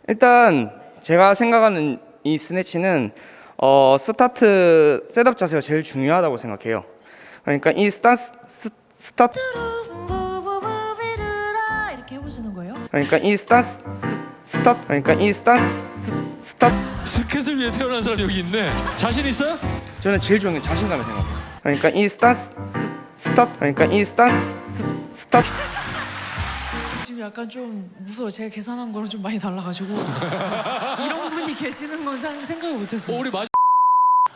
일단 제가 생각하는 이 스네치는 스타트 셋업 자세가 제일 중요하다고 생각해요. 그러니까 이 스타트 이렇게 해보시는 거예요? 그러니까 이 스타트 스케줄 위해 태어난 사람 여기 있네. 자신 있어요? 저는 제일 중요한 게 자신감을 생각해요. 그러니까 이 스타트 지금 약간 좀 무서워. 제가 계산한 거랑 좀 많이 달라가지고 이런 분이 계시는 건 생각을 못했어요. 우리 마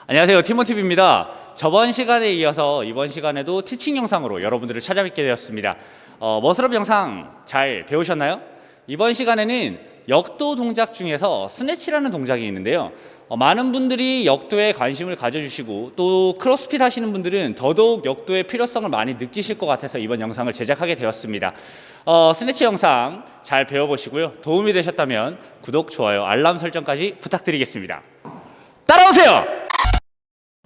안녕하세요, 티모티비입니다. 저번 시간에 이어서 이번 시간에도 티칭 영상으로 여러분들을 찾아뵙게 되었습니다. 머슬업 영상 잘 배우셨나요? 이번 시간에는 역도 동작 중에서 스네치라는 동작이 있는데요. 많은 분들이 역도에 관심을 가져주시고 또 크로스핏 하시는 분들은 더더욱 역도의 필요성을 많이 느끼실 것 같아서 이번 영상을 제작하게 되었습니다. 스네치 영상 잘 배워보시고요. 도움이 되셨다면 구독, 좋아요, 알람 설정까지 부탁드리겠습니다. 따라오세요!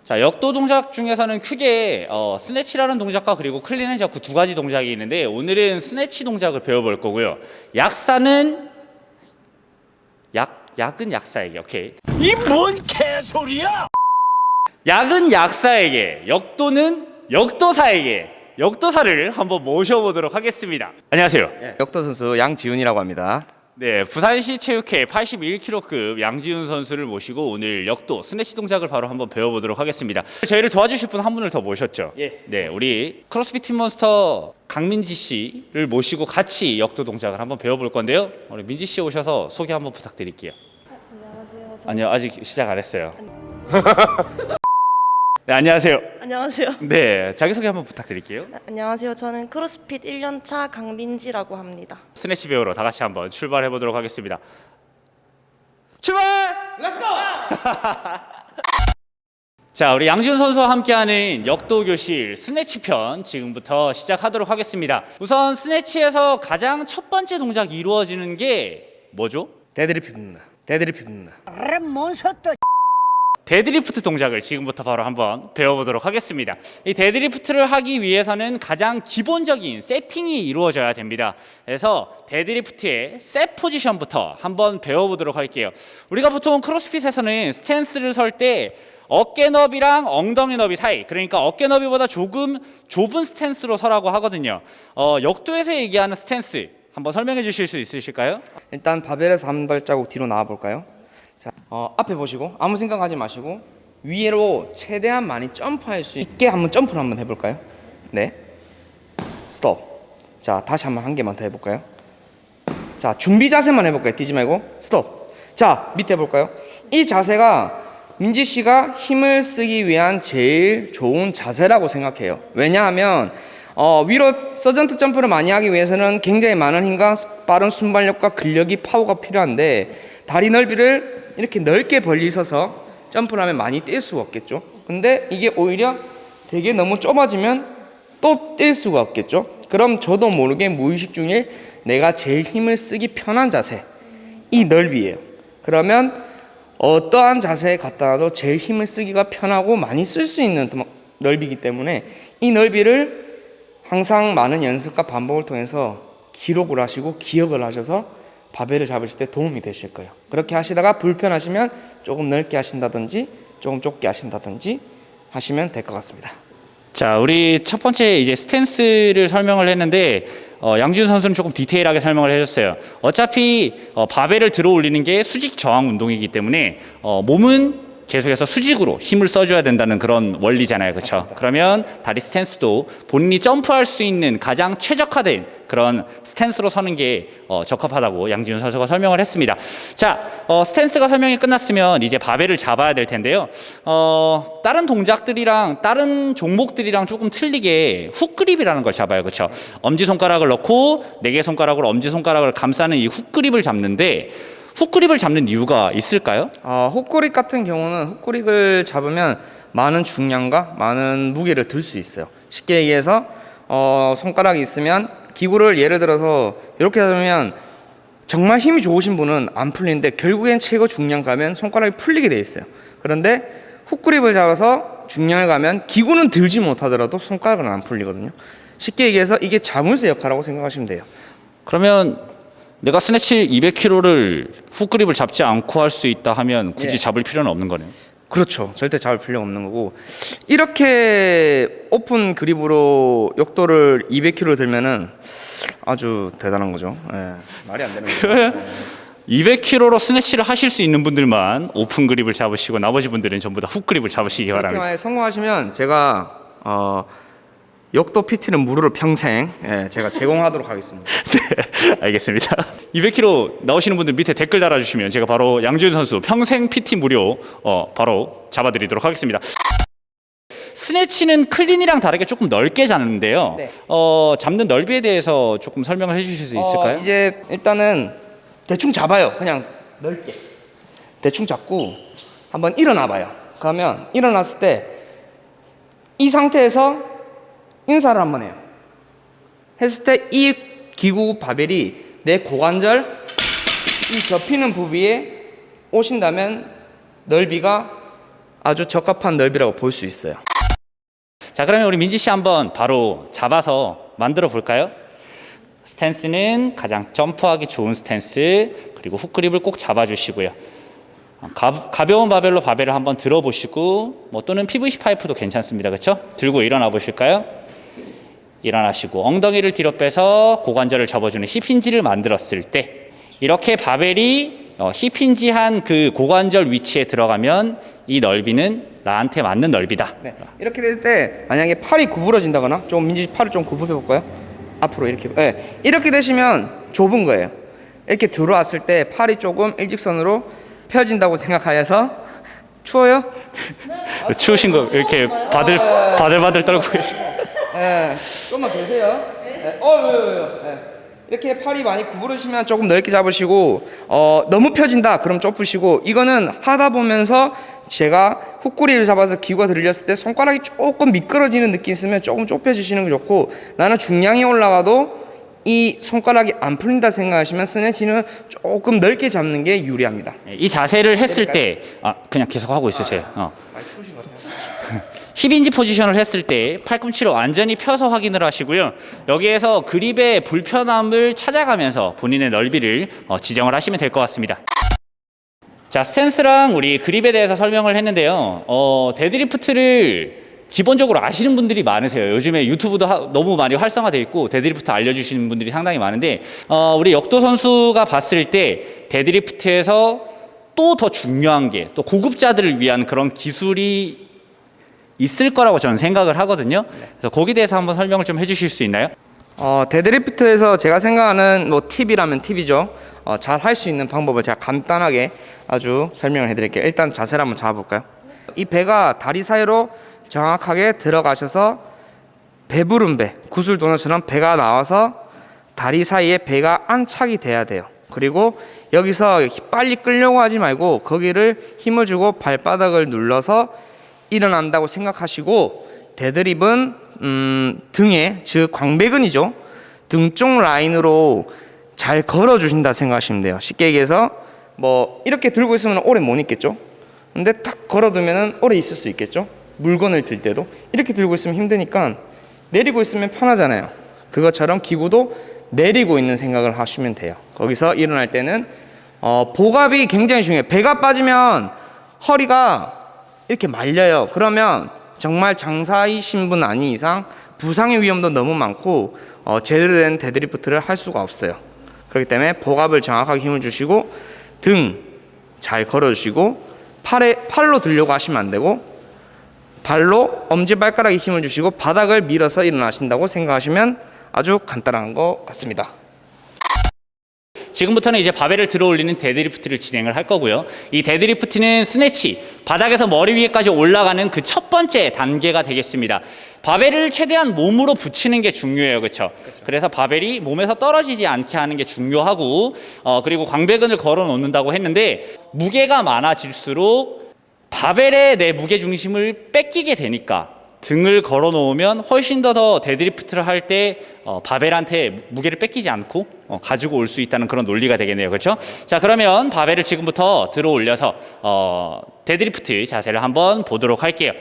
자, 역도 동작 중에서는 크게 스네치라는 동작과 그리고 클린 앤 저크 두 가지 동작이 있는데 오늘은 스네치 동작을 배워볼 거고요. 약사는 약은 약사에게, 오케이. 이 뭔 개소리야! 약은 약사에게, 역도는 역도사에게, 역도사를 한번 모셔보도록 하겠습니다. 안녕하세요. 역도 선수 양지훈이라고 합니다. 네, 부산시 체육회 81kg급 양지훈 선수를 모시고 오늘 역도 스네치 동작을 바로 한번 배워보도록 하겠습니다. 저희를 도와주실 분 한 분을 더 모셨죠. 예. 네, 우리 크로스핏 팀몬스터 강민지 씨를 모시고 같이 역도 동작을 한번 배워볼 건데요. 우리 민지 씨 오셔서 소개 한번 부탁드릴게요. 안녕하세요. 아니요, 아직 시작 안 했어요. 네, 안녕하세요. 안녕하세요. 네, 자기소개 한번 부탁드릴게요. 안녕하세요. 저는 크로스핏 1년차 강민지라고 합니다. 스네치 배우러 다 같이 한번 출발해 보도록 하겠습니다. 출발! 렛츠고! 자, 우리 양지훈 선수와 함께하는 역도 교실 스네치 편 지금부터 시작하도록 하겠습니다. 우선 스네치에서 가장 첫 번째 동작이 이루어지는 게 뭐죠? 데드리프트입니다. 데드리프트 동작을 지금부터 바로 한번 배워보도록 하겠습니다. 이 데드리프트를 하기 위해서는 가장 기본적인 세팅이 이루어져야 됩니다. 그래서 데드리프트의 셋 포지션부터 한번 배워보도록 할게요. 우리가 보통 크로스핏에서는 스탠스를 설 때 어깨 너비랑 엉덩이 너비 사이, 그러니까 어깨 너비보다 조금 좁은 스탠스로 서라고 하거든요. 역도에서 얘기하는 스탠스 한번 설명해 주실 수 있으실까요? 일단 바벨에서 한 발자국 뒤로 나와 볼까요? 자, 앞에 보시고 아무 생각하지 마시고 위로 최대한 많이 점프할 수 있게 한번 점프를 한번 해볼까요? 네. 스톱. 자, 다시 한번 한 개만 더 해볼까요? 자, 준비 자세만 해볼까요? 뛰지 말고 스톱. 자, 밑에 볼까요? 이 자세가 민지 씨가 힘을 쓰기 위한 제일 좋은 자세라고 생각해요. 왜냐하면 위로 서전트 점프를 많이 하기 위해서는 굉장히 많은 힘과 빠른 순발력과 근력이 파워가 필요한데 다리 넓이를 이렇게 넓게 벌리셔서 점프를 하면 많이 뛸 수가 없겠죠. 근데 이게 오히려 되게 너무 좁아지면 또 뛸 수가 없겠죠. 그럼 저도 모르게 무의식 중에 내가 제일 힘을 쓰기 편한 자세, 이 넓이에요. 그러면 어떠한 자세에 갖다 놔도 제일 힘을 쓰기가 편하고 많이 쓸 수 있는 넓이기 때문에 이 넓이를 항상 많은 연습과 반복을 통해서 기록을 하시고 기억을 하셔서 바벨을 잡으실 때 도움이 되실 거예요. 그렇게 하시다가 불편하시면 조금 넓게 하신다든지 조금 좁게 하신다든지 하시면 될 것 같습니다. 자, 우리 첫 번째 이제 스탠스를 설명을 했는데 양지훈 선수는 조금 디테일하게 설명을 해줬어요. 어차피 바벨을 들어 올리는 게 수직 저항 운동이기 때문에 몸은 계속해서 수직으로 힘을 써줘야 된다는 그런 원리잖아요, 그렇죠? 그러면 다리 스탠스도 본인이 점프할 수 있는 가장 최적화된 그런 스탠스로 서는 게 적합하다고 양지훈 선수가 설명을 했습니다. 자, 스탠스가 설명이 끝났으면 이제 바벨을 잡아야 될 텐데요. 다른 동작들이랑 다른 종목들이랑 조금 틀리게 훅그립이라는 걸 잡아요, 그렇죠? 엄지손가락을 넣고 4개 손가락으로 엄지손가락을 감싸는 이 훅그립을 잡는데 훅그립을 잡는 이유가 있을까요? 훅그립 같은 경우는 훅그립을 잡으면 많은 중량과 많은 무게를 들 수 있어요. 쉽게 얘기해서 손가락이 있으면 기구를 예를 들어서 이렇게 잡으면 정말 힘이 좋으신 분은 안 풀리는데 결국엔 최고 중량 가면 손가락이 풀리게 돼 있어요. 그런데 훅그립을 잡아서 중량을 가면 기구는 들지 못하더라도 손가락은 안 풀리거든요. 쉽게 얘기해서 이게 자물쇠 역할이라고 생각하시면 돼요. 그러면 내가 스네치 200kg를 훅 그립을 잡지 않고 할 수 있다 하면 굳이 예. 잡을 필요는 없는 거네요. 그렇죠. 절대 잡을 필요가 없는 거고 이렇게 오픈 그립으로 역도를 200kg 들면은 아주 대단한 거죠. 예. 말이 안 되는 거죠. 200kg로 스네치를 하실 수 있는 분들만 오픈 그립을 잡으시고 나머지 분들은 전부 다 훅 그립을 잡으시기 이렇게 바랍니다. 만약에 성공하시면 제가 역도 PT는 무료로 평생 제가 제공하도록 하겠습니다. 네, 알겠습니다. 200kg 나오시는 분들 밑에 댓글 달아주시면 제가 바로 양지훈 선수 평생 PT 무료 바로 잡아드리도록 하겠습니다. 스네치는 클린이랑 다르게 조금 넓게 잡는데요. 네. 잡는 넓이에 대해서 조금 설명을 해주실 수 있을까요? 이제 일단은 대충 잡아요. 그냥 넓게 대충 잡고 한번 일어나 봐요. 그러면 일어났을 때 이 상태에서 인사를 한번 해요. 했을 때 이 기구 바벨이 내 고관절 이 접히는 부위에 오신다면 넓이가 아주 적합한 넓이라고 볼 수 있어요. 자, 그러면 우리 민지 씨 한번 바로 잡아서 만들어 볼까요? 스탠스는 가장 점프하기 좋은 스탠스, 그리고 훅 그립을 꼭 잡아주시고요. 가벼운 바벨로 바벨을 한번 들어보시고 뭐 또는 PVC 파이프도 괜찮습니다. 그렇죠? 들고 일어나 보실까요? 일어나시고 엉덩이를 뒤로 빼서 고관절을 접어주는 힙힌지를 만들었을 때 이렇게 바벨이 힙힌지한 그 고관절 위치에 들어가면 이 넓이는 나한테 맞는 넓이다. 네. 이렇게 될 때 만약에 팔이 구부러진다거나 좀 민지 팔을 좀 구부려 볼까요? 앞으로 이렇게 이렇게 되시면 좁은 거예요. 이렇게 들어왔을 때 팔이 조금 일직선으로 펴진다고 생각하여서 추워요? 추우신 거 이렇게 바들바들 떨고 계시. 조금만 계세요. 이렇게 팔이 많이 구부러지면 조금 넓게 잡으시고 너무 펴진다 그럼 좁으시고 이거는 하다 보면서 제가 훅구리를 잡아서 기구가 들렸을 때 손가락이 조금 미끄러지는 느낌 있으면 조금 좁혀지시는 게 좋고 나는 중량이 올라가도 이 손가락이 안 풀린다 생각하시면 스네치는 조금 넓게 잡는 게 유리합니다. 이 자세를 했을 때 그냥 계속 하고 있으세요. 힙인지 포지션을 했을 때 팔꿈치를 완전히 펴서 확인을 하시고요. 여기에서 그립의 불편함을 찾아가면서 본인의 넓이를 지정을 하시면 될 것 같습니다. 자, 스탠스랑 우리 그립에 대해서 설명을 했는데요. 데드리프트를 기본적으로 아시는 분들이 많으세요. 요즘에 유튜브도 너무 많이 활성화되어 있고 데드리프트 알려주시는 분들이 상당히 많은데 우리 역도 선수가 봤을 때 데드리프트에서 또 더 중요한 게 또 고급자들을 위한 그런 기술이 있을 거라고 저는 생각을 하거든요. 그래서 거기에 대해서 한번 설명을 좀 해주실 수 있나요? 데드리프트에서 제가 생각하는 뭐 팁이라면 팁이죠. 잘 할 수 있는 방법을 제가 간단하게 아주 설명을 해드릴게요. 일단 자세를 한번 잡아볼까요? 이 배가 다리 사이로 정확하게 들어가셔서 배부른배, 구슬 도너처럼 배가 나와서 다리 사이에 배가 안착이 돼야 돼요. 그리고 여기서 빨리 끌려고 하지 말고 거기를 힘을 주고 발바닥을 눌러서 일어난다고 생각하시고 데드립은 등에 즉 광배근이죠. 등 쪽 라인으로 잘 걸어주신다 생각하시면 돼요. 쉽게 얘기해서 뭐 이렇게 들고 있으면 오래 못 있겠죠. 근데 탁 걸어두면 오래 있을 수 있겠죠. 물건을 들 때도 이렇게 들고 있으면 힘드니까 내리고 있으면 편하잖아요. 그것처럼 기구도 내리고 있는 생각을 하시면 돼요. 거기서 일어날 때는 복압이 굉장히 중요해요. 배가 빠지면 허리가 이렇게 말려요. 그러면 정말 장사이신 분 아닌 이상 부상의 위험도 너무 많고 제대로 된 데드리프트를 할 수가 없어요. 그렇기 때문에 복압을 정확하게 힘을 주시고 등 잘 걸어주시고 팔로 들려고 하시면 안 되고 발로 엄지발가락에 힘을 주시고 바닥을 밀어서 일어나신다고 생각하시면 아주 간단한 것 같습니다. 지금부터는 이제 바벨을 들어 올리는 데드리프트를 진행을 할 거고요. 이 데드리프트는 스네치, 바닥에서 머리 위에까지 올라가는 그 첫 번째 단계가 되겠습니다. 바벨을 최대한 몸으로 붙이는 게 중요해요. 그렇죠? 그래서 바벨이 몸에서 떨어지지 않게 하는 게 중요하고 그리고 광배근을 걸어 놓는다고 했는데 무게가 많아질수록 바벨에 내 무게 중심을 뺏기게 되니까 등을 걸어 놓으면 훨씬 더 데드리프트를 할 때 바벨한테 무게를 뺏기지 않고 가지고 올 수 있다는 그런 논리가 되겠네요. 그렇죠? 자, 그러면 바벨을 지금부터 들어 올려서 데드리프트 자세를 한번 보도록 할게요.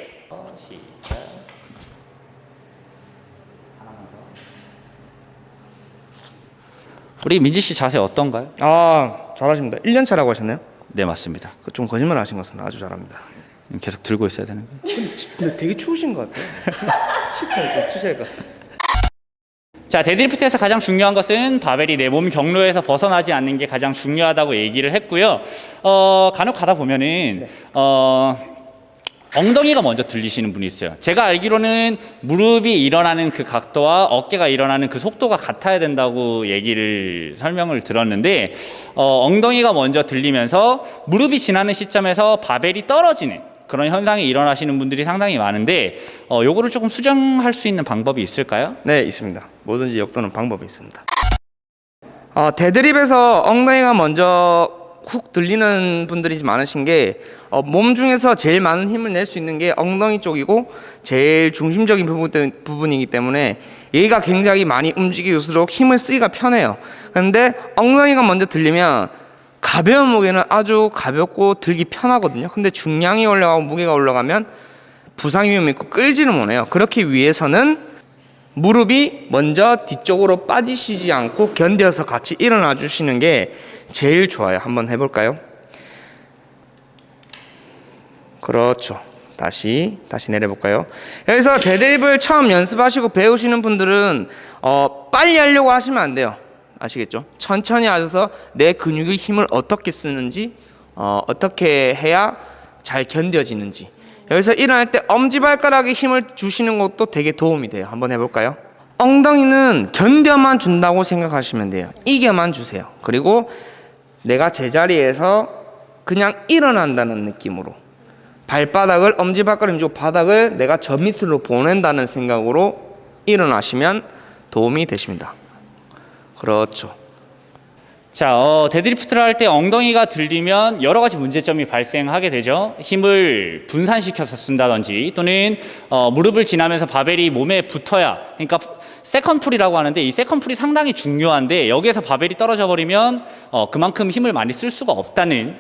우리 민지 씨 자세 어떤가요? 아, 잘하십니다. 1년 차라고 하셨나요? 네, 맞습니다. 좀 거짓말 하신 것 같습니다. 아주 잘합니다. 계속 들고 있어야 되는 거예요. 근데 되게 추우신 것 같아요. 시트를 좀 트셔야 할 것 같아요. 자, 데드리프트에서 가장 중요한 것은 바벨이 내 몸 경로에서 벗어나지 않는 게 가장 중요하다고 얘기를 했고요. 간혹 가다 보면은 엉덩이가 먼저 들리시는 분이 있어요. 제가 알기로는 무릎이 일어나는 그 각도와 어깨가 일어나는 그 속도가 같아야 된다고 얘기를 설명을 들었는데 엉덩이가 먼저 들리면서 무릎이 지나는 시점에서 바벨이 떨어지는 그런 현상이 일어나시는 분들이 상당히 많은데 요거를 조금 수정할 수 있는 방법이 있을까요? 네, 있습니다. 뭐든지 역도는 방법이 있습니다. 데드립에서 엉덩이가 먼저 훅 들리는 분들이 많으신 게 몸 중에서 제일 많은 힘을 낼 수 있는 게 엉덩이 쪽이고 제일 중심적인 부분이기 때문에 얘가 굉장히 많이 움직일수록 힘을 쓰기가 편해요. 그런데 엉덩이가 먼저 들리면 가벼운 무게는 아주 가볍고 들기 편하거든요. 근데 중량이 올라가고 무게가 올라가면 부상 위험이 있고 끌지를 못해요. 그렇기 위해서는 무릎이 먼저 뒤쪽으로 빠지시지 않고 견뎌서 같이 일어나 주시는 게 제일 좋아요. 한번 해볼까요? 그렇죠. 다시 내려볼까요? 여기서 데드립을 처음 연습하시고 배우시는 분들은 빨리 하려고 하시면 안 돼요. 아시겠죠? 천천히 하셔서 내 근육의 힘을 어떻게 쓰는지 어떻게 해야 잘 견뎌지는지 여기서 일어날 때 엄지발가락에 힘을 주시는 것도 되게 도움이 돼요. 한번 해볼까요? 엉덩이는 견뎌만 준다고 생각하시면 돼요. 이겨만 주세요. 그리고 내가 제자리에서 그냥 일어난다는 느낌으로 발바닥을 엄지발가락 힘주고 바닥을 내가 저 밑으로 보낸다는 생각으로 일어나시면 도움이 되십니다. 그렇죠. 자, 데드리프트를 할 때 엉덩이가 들리면 여러 가지 문제점이 발생하게 되죠. 힘을 분산시켜서 쓴다든지 또는 무릎을 지나면서 바벨이 몸에 붙어야, 그러니까 세컨풀이라고 하는데 이 세컨풀이 상당히 중요한데 여기에서 바벨이 떨어져 버리면 그만큼 힘을 많이 쓸 수가 없다는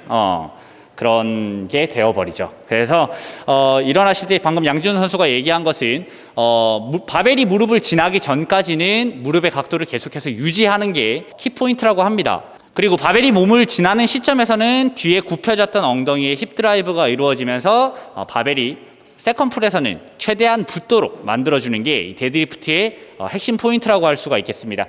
그런 게 되어버리죠. 그래서 일어나실 때 방금 양지훈 선수가 얘기한 것은 바벨이 무릎을 지나기 전까지는 무릎의 각도를 계속해서 유지하는 게 키포인트라고 합니다. 그리고 바벨이 몸을 지나는 시점에서는 뒤에 굽혀졌던 엉덩이에 힙 드라이브가 이루어지면서 바벨이 세컨풀에서는 최대한 붙도록 만들어주는 게 데드리프트의 핵심 포인트라고 할 수가 있겠습니다.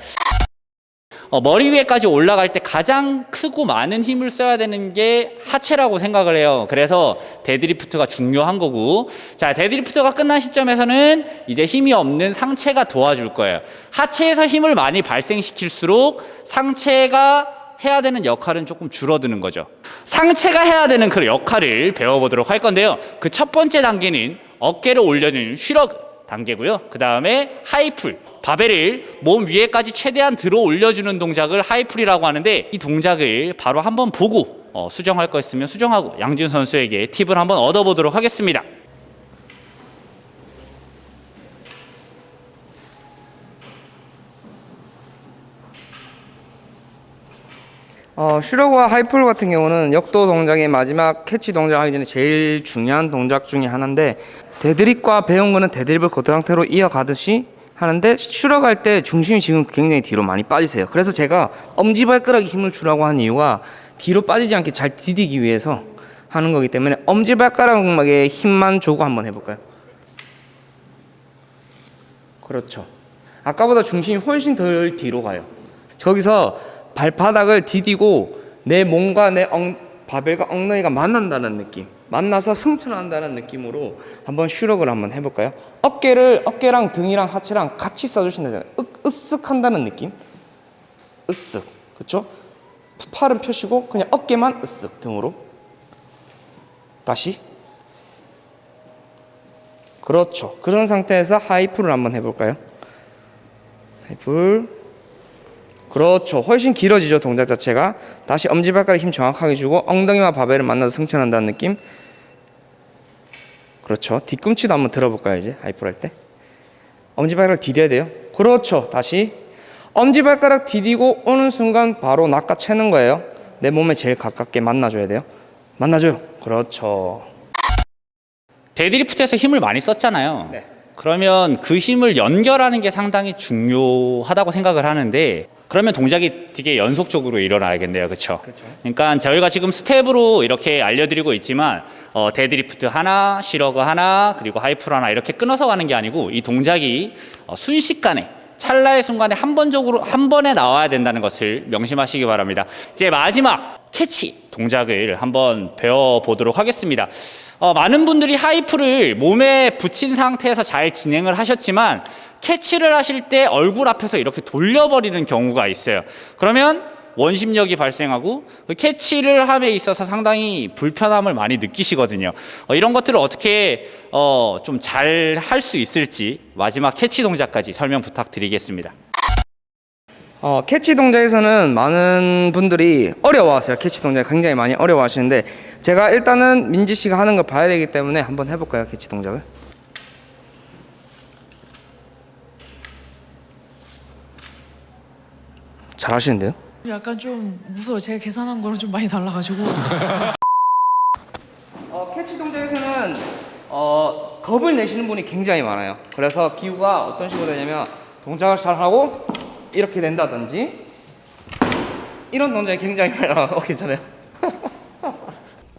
머리 위에까지 올라갈 때 가장 크고 많은 힘을 써야 되는 게 하체라고 생각을 해요. 그래서 데드리프트가 중요한 거고, 자, 데드리프트가 끝난 시점에서는 이제 힘이 없는 상체가 도와줄 거예요. 하체에서 힘을 많이 발생시킬수록 상체가 해야 되는 역할은 조금 줄어드는 거죠. 상체가 해야 되는 그 역할을 배워보도록 할 건데요. 그 첫 번째 단계는 어깨를 올려는 슈러그 단계고요. 그 다음에 하이풀, 바벨을 몸 위에까지 최대한 들어 올려주는 동작을 하이풀이라고 하는데 이 동작을 바로 한번 보고 수정할 거 있으면 수정하고 양지훈 선수에게 팁을 한번 얻어보도록 하겠습니다. 슈러그와 하이풀 같은 경우는 역도 동작의 마지막 캐치 동작 하기 전에 제일 중요한 동작 중에 하나인데 데드립과 배운 거는 데드립을 그 상태로 이어가듯이 하는데 슈러그 할 때 중심이 지금 굉장히 뒤로 많이 빠지세요. 그래서 제가 엄지발가락에 힘을 주라고 한 이유가 뒤로 빠지지 않게 잘 디디기 위해서 하는 거기 때문에 엄지발가락에 힘만 주고 한번 해볼까요? 그렇죠. 아까보다 중심이 훨씬 덜 뒤로 가요. 거기서 발바닥을 디디고 내 몸과 내 바벨과 엉덩이가 만난다는 느낌, 만나서 승천한다는 느낌으로 한번 슈러그를 한번 해볼까요? 어깨랑 등이랑 하체랑 같이 써주신다잖아요. 으쓱 한다는 느낌, 으쓱, 그렇죠? 팔은 펴시고 그냥 어깨만 으쓱 등으로 다시, 그렇죠. 그런 상태에서 하이풀을 한번 해볼까요? 하이풀. 그렇죠. 훨씬 길어지죠, 동작 자체가. 다시 엄지발가락 힘 정확하게 주고 엉덩이와 바벨을 만나서 승천한다는 느낌. 그렇죠. 뒤꿈치도 한번 들어볼까요, 이제 하이풀 할 때. 엄지발가락 디뎌야 돼요. 그렇죠. 다시 엄지발가락 디디고 오는 순간 바로 낚아채는 거예요. 내 몸에 제일 가깝게 만나줘야 돼요. 만나줘요. 그렇죠. 데드리프트에서 힘을 많이 썼잖아요. 네. 그러면 그 힘을 연결하는 게 상당히 중요하다고 생각을 하는데 그러면 동작이 되게 연속적으로 일어나야겠네요. 그렇죠? 그렇죠. 그러니까 저희가 지금 스텝으로 이렇게 알려드리고 있지만 데드리프트 하나, 시러그 하나, 그리고 하이풀 하나 이렇게 끊어서 가는 게 아니고 이 동작이 순식간에 찰나의 순간에 한 번에 나와야 된다는 것을 명심하시기 바랍니다. 이제 마지막 캐치 동작을 한번 배워보도록 하겠습니다. 많은 분들이 하이풀을 몸에 붙인 상태에서 잘 진행을 하셨지만 캐치를 하실 때 얼굴 앞에서 이렇게 돌려버리는 경우가 있어요. 그러면 원심력이 발생하고 그 캐치를 함에 있어서 상당히 불편함을 많이 느끼시거든요. 이런 것들을 어떻게 좀 잘 할 수 있을지 마지막 캐치 동작까지 설명 부탁드리겠습니다. 캐치 동작에서는 많은 분들이 어려워하세요. 캐치 동작 굉장히 많이 어려워하시는데 제가 일단은 민지 씨가 하는 걸 봐야 되기 때문에 한번 해볼까요? 캐치 동작을. 잘 하시는데요? 약간 좀 무서워. 제가 계산한 거랑 좀 많이 달라가지고. 캐치 동작에서는 겁을 내시는 분이 굉장히 많아요. 그래서 기구가 어떤 식으로 되냐면 동작을 잘 하고 이렇게 된다든지 이런 동작이 굉장히 많이 나와요. 괜찮아요?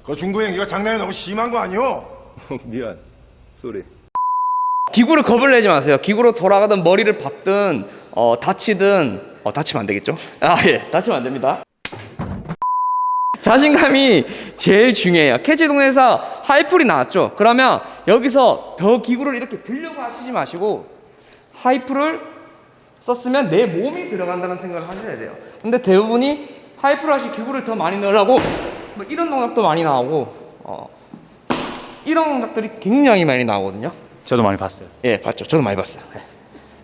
그 중구 형 이거 장난이 너무 심한 거 아니오? 미안. 쏘리. 기구를 겁을 내지 마세요. 기구로 돌아가든 머리를 박든 다치든 다치면 안 되겠죠? 다치면 안 됩니다. 자신감이 제일 중요해요. 캐치 동작에서 하이풀이 나왔죠? 그러면 여기서 더 기구를 이렇게 들려고 하시지 마시고 하이풀을 썼으면 내 몸이 들어간다는 생각을 하셔야 돼요. 근데 대부분이 하이풀 하시 기구를 더 많이 넣으라고 뭐 이런 동작도 많이 나오고 이런 동작들이 굉장히 많이 나오거든요. 저도 많이 봤어요. 예, 봤죠. 저도 많이 봤어요. 네.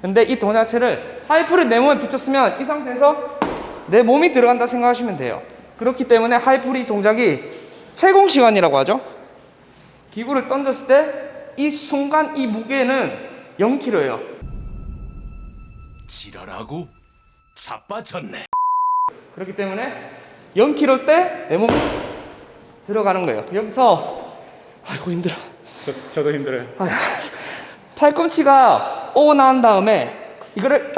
근데 이 동작 자체를 하이풀을 내 몸에 붙였으면 이 상태에서 내 몸이 들어간다 생각하시면 돼요. 그렇기 때문에 하이풀이 동작이 채공 시간이라고 하죠. 기구를 던졌을 때 이 순간 이 무게는 0kg예요. 지랄하고 자빠졌네. 그렇기 때문에 0kg 때 내 몸이 들어가는 거예요. 여기서 아이고 힘들어. 저도 힘들어요. 팔꿈치가 오 나온 다음에 이거를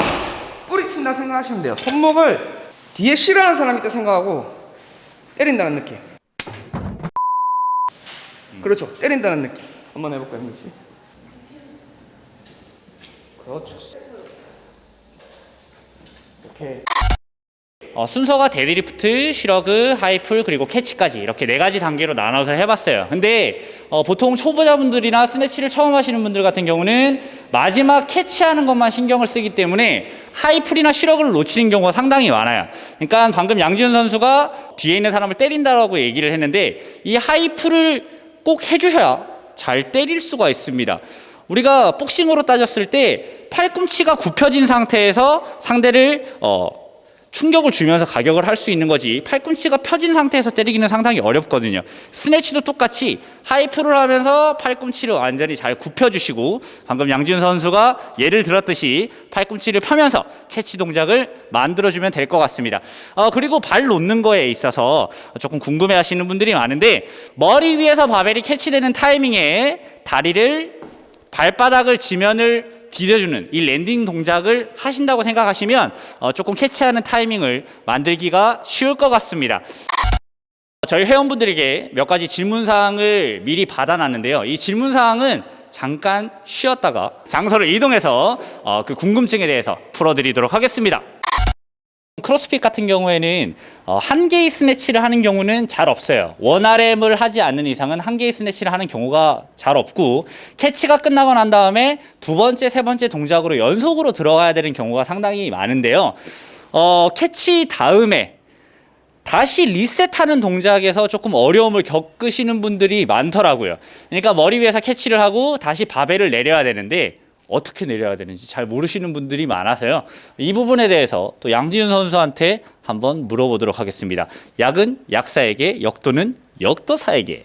뿌리친다 생각하시면 돼요. 손목을 뒤에 싫어하는 사람이 있다 생각하고 때린다는 느낌. 그렇죠. 때린다는 느낌. 한번 해볼까요, 민지 씨? 그렇죠. 이렇게. 순서가 데드리프트, 시러그, 하이풀 그리고 캐치까지 이렇게 4가지 단계로 나눠서 해봤어요. 근데 보통 초보자분들이나 스네치를 처음 하시는 분들 같은 경우는 마지막 캐치하는 것만 신경을 쓰기 때문에 하이풀이나 시러그를 놓치는 경우가 상당히 많아요. 그러니까 방금 양지훈 선수가 뒤에 있는 사람을 때린다라고 얘기를 했는데 이 하이풀을 꼭 해주셔야 잘 때릴 수가 있습니다. 우리가 복싱으로 따졌을 때 팔꿈치가 굽혀진 상태에서 상대를 충격을 주면서 가격을 할 수 있는 거지 팔꿈치가 펴진 상태에서 때리기는 상당히 어렵거든요. 스네치도 똑같이 하이풀을 하면서 팔꿈치를 완전히 잘 굽혀주시고 방금 양지훈 선수가 예를 들었듯이 팔꿈치를 펴면서 캐치 동작을 만들어주면 될 것 같습니다. 그리고 발 놓는 거에 있어서 조금 궁금해하시는 분들이 많은데 머리 위에서 바벨이 캐치되는 타이밍에 다리를 발바닥을 지면을 디뎌주는 이 랜딩 동작을 하신다고 생각하시면 조금 캐치하는 타이밍을 만들기가 쉬울 것 같습니다. 저희 회원분들에게 몇 가지 질문사항을 미리 받아놨는데요. 이 질문사항은 잠깐 쉬었다가 장소를 이동해서 그 궁금증에 대해서 풀어드리도록 하겠습니다. 크로스핏 같은 경우에는 한 개의 스네치를 하는 경우는 잘 없어요. 원RM을 하지 않는 이상은 한 개의 스네치를 하는 경우가 잘 없고 캐치가 끝나고 난 다음에 두 번째, 세 번째 동작으로 연속으로 들어가야 되는 경우가 상당히 많은데요. 캐치 다음에 다시 리셋하는 동작에서 조금 어려움을 겪으시는 분들이 많더라고요. 그러니까 머리 위에서 캐치를 하고 다시 바벨을 내려야 되는데 어떻게 내려야 되는지 잘 모르시는 분들이 많아서요. 이 부분에 대해서 또 양지훈 선수한테 한번 물어보도록 하겠습니다. 약은 약사에게, 역도는 역도사에게.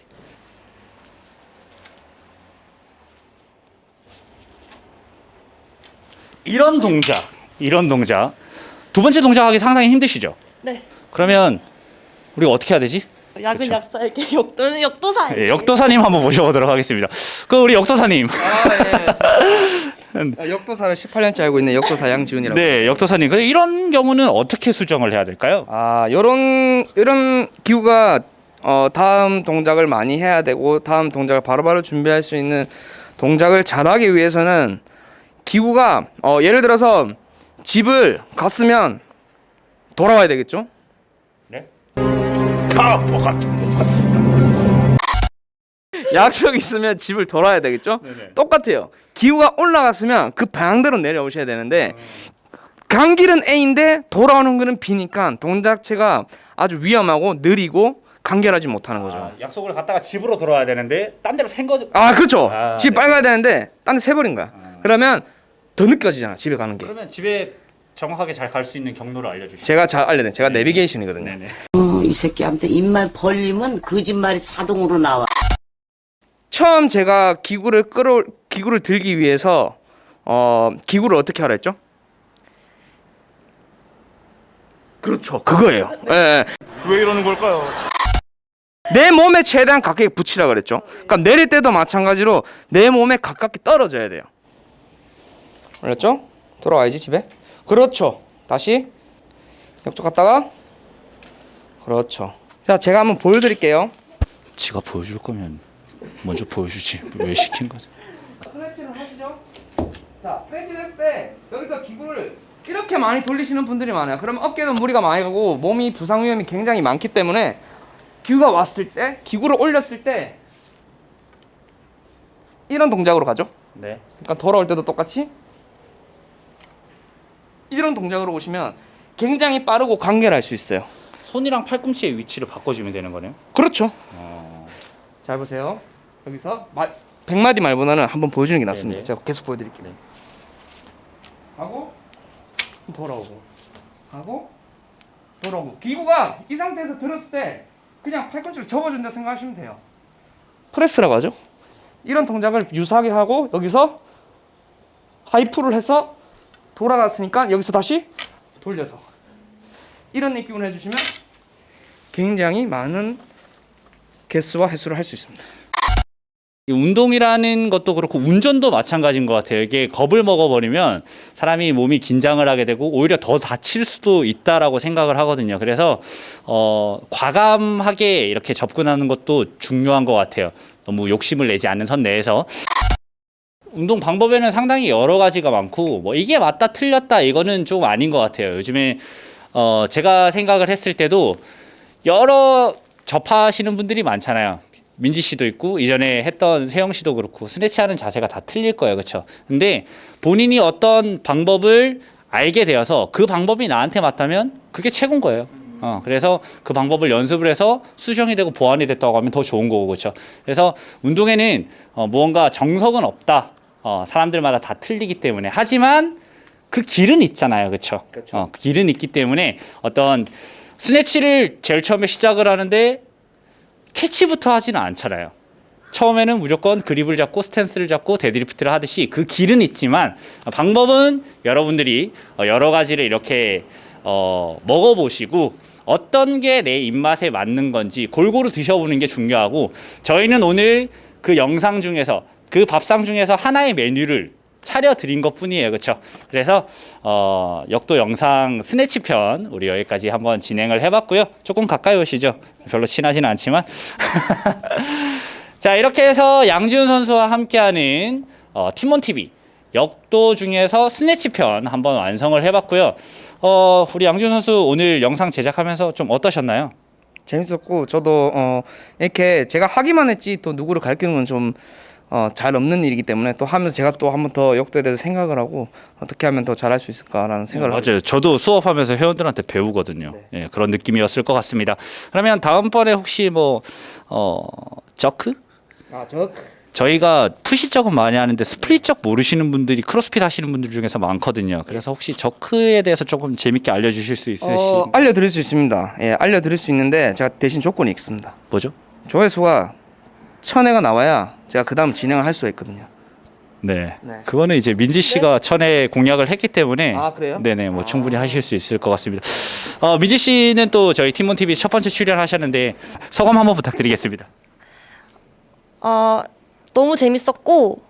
이런 동작. 두 번째 동작하기 상당히 힘드시죠? 네. 그러면 우리가 어떻게 해야 되지? 약은 그쵸. 약사에게, 역도는 역도사에게. 예, 역도사님 한번 모셔보도록 하겠습니다. 그 우리 역도사님. 역도사를 18년째 알고 있는 역도사 양지훈이라고. 네, 역도사님. 근데 이런 경우는 어떻게 수정을 해야 될까요? 이런 기구가 다음 동작을 많이 해야 되고 다음 동작을 바로바로 준비할 수 있는 동작을 잘하기 위해서는 기구가 예를 들어서 집을 갔으면 돌아와야 되겠죠? 네. 카포 같은 거. 약속 있으면 집을 돌아야 되겠죠? 네네. 똑같아요. 기후가 올라갔으면 그 방향대로 내려오셔야 되는데 간 길은 A인데 돌아오는 길은 B니까 동작체가 아주 위험하고 느리고 간결하지 못하는 거죠. 약속을 갔다가 집으로 돌아와야 되는데 딴 데로 샌 거죠. 그렇죠. 집 네. 빨리 가야 되는데 딴 데 새버린 거야. 그러면 더 느껴지잖아, 집에 가는 게. 그러면 집에 정확하게 잘 갈 수 있는 경로를 알려주시죠. 제가 잘 알려드려요. 제가 내비게이션이거든요. 네네. 이 새끼한테 입만 벌리면 거짓말이 자동으로 나와. 처음 제가 기구를 들기 위해서 기구를 어떻게 하라 했죠? 그렇죠. 그거예요. 예. 왜 이러는 걸까요? 내 몸에 최대한 가깝게 붙이라 그랬죠. 그러니까 내릴 때도 마찬가지로 내 몸에 가깝게 떨어져야 돼요. 알았죠? 돌아와야지 집에. 그렇죠. 다시 옆쪽 갔다가 그렇죠. 자, 제가 한번 보여드릴게요. 지가 보여줄 거면 먼저 보여주지. 왜 시킨 거지? 스트레칭을 하시죠. 자, 스트레칭을 했을 때 여기서 기구를 이렇게 많이 돌리시는 분들이 많아요. 그러면 어깨도 무리가 많이 가고 몸이 부상 위험이 굉장히 많기 때문에 기구가 왔을 때, 기구를 올렸을 때 이런 동작으로 가죠. 네. 그러니까 돌아올 때도 똑같이 이런 동작으로 오시면 굉장히 빠르고 간결할 수 있어요. 손이랑 팔꿈치의 위치를 바꿔주면 되는 거네요. 그렇죠. 잘 보세요. 여기서 100마디 말보다는 한번 보여주는 게 낫습니다. 네네. 제가 계속 보여드릴게요. 네. 하고 돌아오고 하고 돌아오고 기구가 이 상태에서 들었을 때 그냥 팔꿈치를 접어준다 생각하시면 돼요. 프레스라고 하죠. 이런 동작을 유사하게 하고 여기서 하이프를 해서 돌아갔으니까 여기서 다시 돌려서 이런 느낌을 해주시면 굉장히 많은 개수와 횟수를 할 수 있습니다. 이 운동이라는 것도 그렇고 운전도 마찬가지인 것 같아요. 이게 겁을 먹어버리면 사람이 몸이 긴장을 하게 되고 오히려 더 다칠 수도 있다라고 생각을 하거든요. 그래서 과감하게 이렇게 접근하는 것도 중요한 것 같아요. 너무 욕심을 내지 않는 선 내에서. 운동 방법에는 상당히 여러 가지가 많고 뭐 이게 맞다 틀렸다 이거는 좀 아닌 것 같아요. 요즘에 제가 생각을 했을 때도 여러 접하시는 분들이 많잖아요. 민지 씨도 있고 이전에 했던 세영 씨도 그렇고 스트레치하는 자세가 다 틀릴 거예요, 그렇죠? 근데 본인이 어떤 방법을 알게 되어서 그 방법이 나한테 맞다면 그게 최고인 거예요. 그래서 그 방법을 연습을 해서 수정이 되고 보완이 됐다고 하면 더 좋은 거고, 그렇죠? 그래서 운동에는 무언가 정석은 없다. 사람들마다 다 틀리기 때문에 하지만 그 길은 있잖아요, 그렇죠? 그 길은 있기 때문에 어떤 스네치를 제일 처음에 시작을 하는데 캐치부터 하지는 않잖아요. 처음에는 무조건 그립을 잡고 스탠스를 잡고 데드리프트를 하듯이 그 길은 있지만 방법은 여러분들이 여러 가지를 이렇게 먹어보시고 어떤 게 내 입맛에 맞는 건지 골고루 드셔보는 게 중요하고 저희는 오늘 그 영상 중에서 그 밥상 중에서 하나의 메뉴를 차려드린 것 뿐이에요. 그렇죠? 그래서 역도 영상 스네치 편 우리 여기까지 한번 진행을 해봤고요. 조금 가까이 오시죠. 별로 친하지는 않지만 자, 이렇게 해서 양지훈 선수와 함께하는 팀원TV 역도 중에서 스네치 편 한번 완성을 해봤고요. 우리 양지훈 선수 오늘 영상 제작하면서 좀 어떠셨나요? 재밌었고 저도 이렇게 제가 하기만 했지 또 누구를 가르치는 건 좀 잘 없는 일이기 때문에 또 하면서 제가 또 한 번 더 역도에 대해서 생각을 하고 어떻게 하면 더 잘할 수 있을까라는 생각을 하고 맞아요. 저도 수업하면서 회원들한테 배우거든요. 네. 예, 그런 느낌이었을 것 같습니다. 그러면 다음번에 혹시 뭐 저크? 저희가 푸시적은 많이 하는데 스플릿적 모르시는 분들이 크로스핏 하시는 분들 중에서 많거든요. 그래서 혹시 저크에 대해서 조금 재밌게 알려주실 수 있으신가요? 알려드릴 수 있습니다. 예, 알려드릴 수 있는데 제가 대신 조건이 있습니다. 뭐죠? 조회수가 1000회가 나와야 제가 그 다음 진행을 할 수가 있거든요. 네. 네. 그거는 이제 민지 씨가 전에 공약을 했기 때문에 그래요? 네네, 뭐 충분히 하실 수 있을 것 같습니다. 민지 씨는 또 저희 팀원TV 첫 번째 출연하셨는데 소감 한번 부탁드리겠습니다. 너무 재밌었고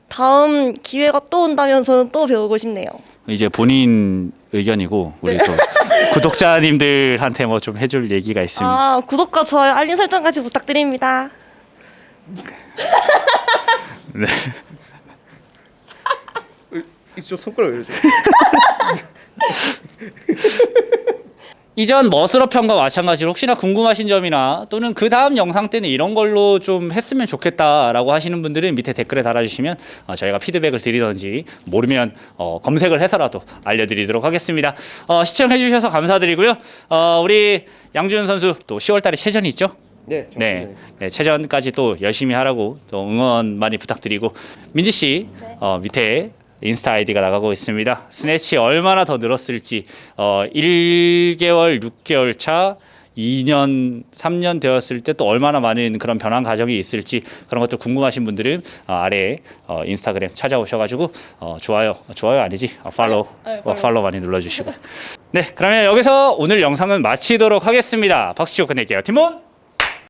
다음 기회가 또 온다면 저는 또 배우고 싶네요. 이제 본인 의견이고 우리 또 구독자님들한테 뭐 좀 해줄 얘기가 있습니다. 아, 구독과 좋아요, 알림 설정까지 부탁드립니다. 네. 이쪽 손가락 왜 이러죠? 이전 머슬업 편과 마찬가지로 혹시나 궁금하신 점이나 또는 그 다음 영상 때는 이런 걸로 좀 했으면 좋겠다라고 하시는 분들은 밑에 댓글에 달아주시면 저희가 피드백을 드리던지 모르면 검색을 해서라도 알려드리도록 하겠습니다. 시청해주셔서 감사드리고요. 우리 양준현 선수 또 10월달에 체전이 있죠? 네. 네, 체전까지 또 열심히 하라고 또 응원 많이 부탁드리고 민지 씨 밑에 인스타 아이디가 나가고 있습니다. 스네치 얼마나 더 늘었을지 1개월, 6개월 차 2년, 3년 되었을 때 또 얼마나 많은 그런 변화 과정이 있을지 그런 것들 궁금하신 분들은 아래에 인스타그램 찾아오셔가지고 좋아요 아니지 팔로우 많이 눌러주시고 네, 그러면 여기서 오늘 영상은 마치도록 하겠습니다. 박수 치고 끝낼게요. 팀원